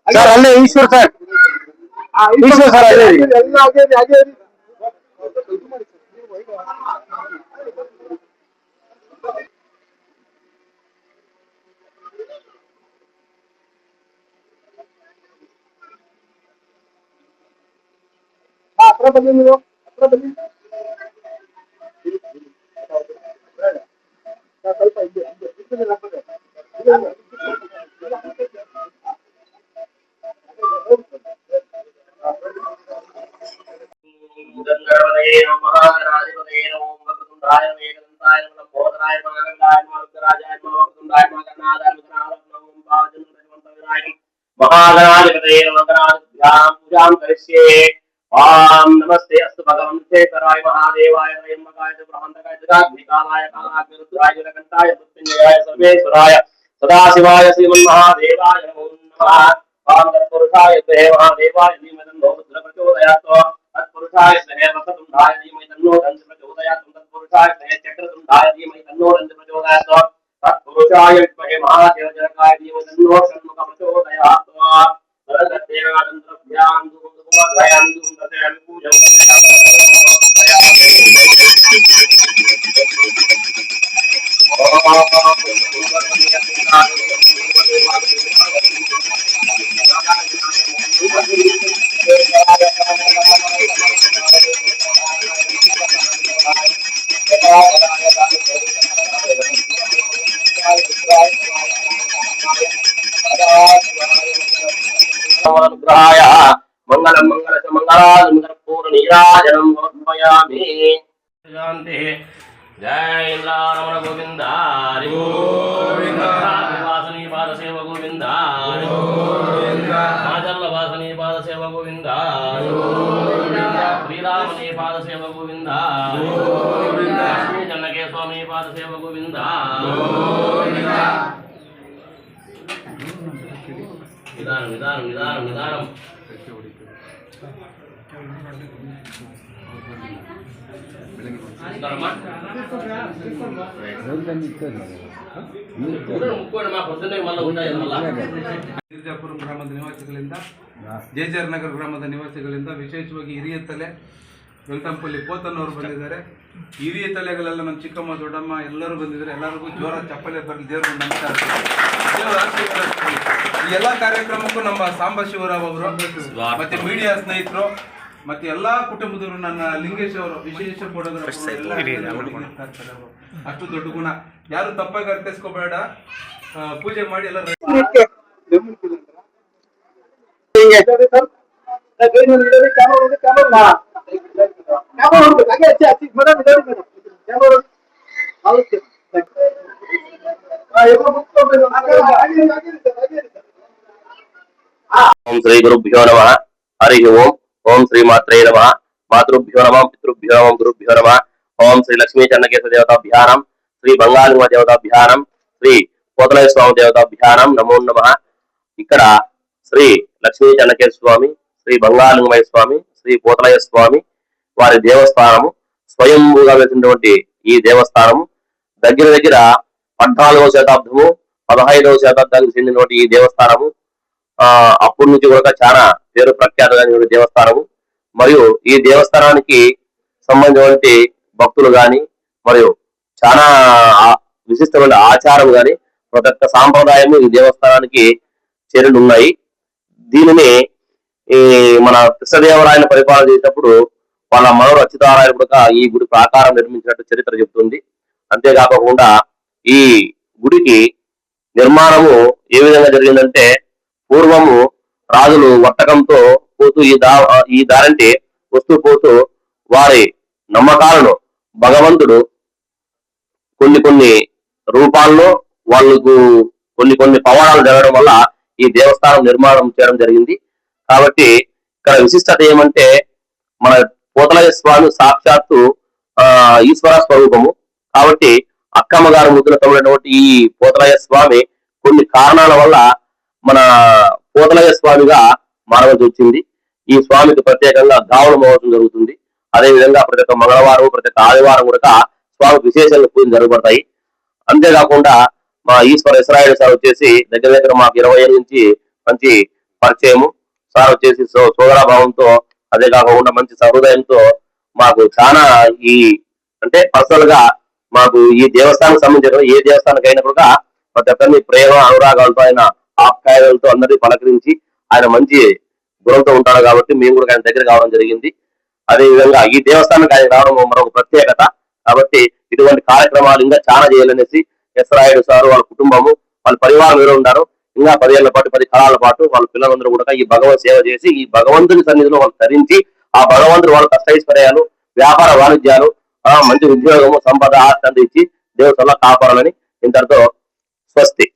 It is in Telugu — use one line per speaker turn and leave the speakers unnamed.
सर अल्ले ईश्वर सर ईश्वर सर अल्ले अपना बंदे मिलो अपना बंदे महागणाधिपतये पूजां करिष्ये। ओम नमस्ते अस्तु भगवन्ते कराय महादेवाय त्र्यंबकाय ब्रह्मण्डकाय जगद्विकालाय कालाग्निरुद्राय जलकंठाय मृत्युंजयाय सर्वेश्वराय सदाशिवाय श्रीमन्महादेवाय नमो नमः। ओम तत्पुरुषाय स्महे महादेवाय धीमहि तन्नो रुद्रः प्रचोदयात्। तत्पुरुषाय स्महे वक्रतुण्डाय धीमहि तन्नो दन्त प्रचोदयात्। तत्पुरुषाय स्महे चक्रतुण्डाय धीमहि तन्नो दन्त प्रचोदयात्। तत्पुरुषाय विद्महे महादेवजनकाय धीमहि तन्नो षण्मुखः प्रचोदयात्। परदेवगादन्त्रभ्यां धूमधूमध्वयां धूमधूमध्वयां पूजं मंगलम मंगल मंगलां कर्पूर नीराजनं समर्पयामि। शांति। जय इंद्रारमण गोविंद हरि गोविंद। वासनी पाद सेवा गोविंद हरि गोविंद। माजल वासनी पाद सेवा गोविंद हरि गोविंद। श्रीरामनी पाद सेवा गोविंद हरि गोविंद। श्री जनके स्वामी पाद सेवा गोविंद हरि गोविंद। निदान निदान निदान निदान
ಗಿರಿಜಾಪುರಂ ಗ್ರಾಮದ ನಿವಾಸಿಗಳಿಂದ ಜೇಜರ್ ನಗರ ಗ್ರಾಮದ ನಿವಾಸಿಗಳಿಂದ ವಿಶೇಷವಾಗಿ ಹಿರಿಯ ತಲೆ ವೆಂಕಟಂಪಲ್ಲಿ ಪೋತನವರು ಬಂದಿದ್ದಾರೆ. ಹಿರಿಯ ತಲೆಗಳೆಲ್ಲ ನಮ್ಮ ಚಿಕ್ಕಮ್ಮ ದೊಡ್ಡಮ್ಮ ಎಲ್ಲರೂ ಬಂದಿದ್ದಾರೆ. ಎಲ್ಲರಿಗೂ ಜೋರ ಚಪ್ಪಲೆ ಬರಲಿ, ದೇವರು ನಮಸ್ಕಾರ. ಈ ಎಲ್ಲ ಕಾರ್ಯಕ್ರಮಕ್ಕೂ ನಮ್ಮ ಸಾಂಬ ಶಿವರಾವ್ ಅವರು ಮತ್ತೆ ಮೀಡಿಯಾ ಸ್ನೇಹಿತರು ಮತ್ತೆ ಎಲ್ಲಾ ಕುಟುಂಬದವರು, ನನ್ನ ಲಿಂಗೇಶ್ ಅವರು ವಿಶೇಷ ಅಷ್ಟು ದೊಡ್ಡ ಗುಣ, ಯಾರು ತಪ್ಪಾಗಿ ಅರ್ಥೈಸ್ಕೋಬೇಡ. ಪೂಜೆ ಮಾಡಿ ಎಲ್ಲ
ओम श्री गुरुभ्यो नमः हरि ओम। ओम श्री मात्रे नमः। मातृभ्यो नमः पितृभ्यो नमः गुरुभ्यो नमः। ओम श्री लक्ष्मी चन्नकेश्वर देवताभ्याम श्री बंगालिंग देवताभ्याम श्री पोतलय स्वामी देवताभ्याम नमो नमः। ఇక్కడ శ్రీ లక్ష్మీ చన్నకేశ్వర స్వామి, శ్రీ బంగాలింగమయ్య స్వామి, శ్రీ పోతలయ్య స్వామి వారి దేవస్థానము స్వయంభూగా వెలిసినటువంటి ఈ దేవస్థానము దగ్గర దగ్గర 14వ శతాబ్దము 15వ శతాబ్దానికి చెందినటువంటి ఈ దేవస్థానము అప్పటి నుంచి కూడా చాలా పేరు ప్రఖ్యాతమైన దేవస్థానము. మరియు ఈ దేవస్థానానికి సంబంధించినటువంటి భక్తులు గాని మరియు చాలా విశిష్టమైన ఆచారం గాని ప్రతి ఒక్క సాంప్రదాయం ఈ దేవస్థానానికి చేరులు ఉన్నాయి. దీనిని మన కృష్ణదేవరాయలు పరిపాలన చేసినప్పుడు వాళ్ళ మనవడు అచ్యుతారాయణ కూడా ఈ గుడి ప్రాకారం నిర్మించినట్టు చరిత్ర చెబుతుంది. అంతేకాకుండా ఈ గుడికి నిర్మాణము ఏ విధంగా జరిగిందంటే, పూర్వము రాజులు వర్తకంతో పోతూ ఈ దారంటే వస్తూ పోతూ వారి నమ్మకాలను భగవంతుడు కొన్ని రూపాల్లో వాళ్ళకు కొన్ని పవాడాలు జరగడం వల్ల ఈ దేవస్థానం నిర్మాణం చేయడం జరిగింది. కాబట్టి ఇక్కడ విశిష్టత ఏమంటే మన పోతలయ్య స్వామి సాక్షాత్తు ఈశ్వర స్వరూపము. కాబట్టి అక్కమ్మ గారు ముద్దులతో ఉన్నటువంటి ఈ పోతలయ్య స్వామి కొన్ని కారణాల వల్ల మన పోతలయ్య స్వామిగా మారవలసి వచ్చింది. ఈ స్వామికి ప్రత్యేకంగా గావుల మహోత్సవం జరుగుతుంది. అదే విధంగా ప్రతి ఒక్క మంగళవారం, ప్రతి ఒక్క ఆదివారం కూడా స్వామికి విశేషంగా పూజలు జరగబడతాయి. అంతేకాకుండా మా ఈశ్వర ఇస్రాయేల్ సార్ వచ్చేసి దగ్గర దగ్గర మాకు 20 ఏళ్ళ నుంచి మంచి పరిచయము. సార్ వచ్చేసి సోదరాభావంతో, అదే కాకుండా మంచి సహృదయంతో మాకు చాలా ఈ అంటే పర్సనల్ గా మాకు ఈ దేవస్థానం సంబంధించిన ఏ దేవస్థానానికి అయినా కూడా ప్రతి ఒక్కరిని ప్రేమ అనురాగాలతో, ఆయన ఆప్యాయతలతో అందరినీ పలకరించి ఆయన మంచి గుణంతో ఉంటాడు. కాబట్టి మేము కూడా ఆయన దగ్గర కావడం జరిగింది. అదే విధంగా ఈ దేవస్థానానికి ఆయన రావడం మరొక ప్రత్యేకత. కాబట్టి ఇటువంటి కార్యక్రమాలు ఇంకా చాలా చేయాలనేసి ఎస్రాయుడు సారు, వాళ్ళ కుటుంబము, వాళ్ళ పరివారం ఎవరు ఉన్నారు ఇంకా 10 ఏళ్ల పాటు 10 కాలాల పాటు వాళ్ళ పిల్లలందరూ కూడా ఈ భగవత్ సేవ చేసి ఈ భగవంతుని సన్నిధిలో వాళ్ళు ధరించి ఆ భగవంతుడు వాళ్ళ కష్టైశ్వర్యాలు, వ్యాపార వాణిజ్యాలు, మంచి ఉద్యోగము, సంపద, ఆస్తి ఇచ్చి దేవుడు కాపాడాలని ఇంతటితో స్వస్తి.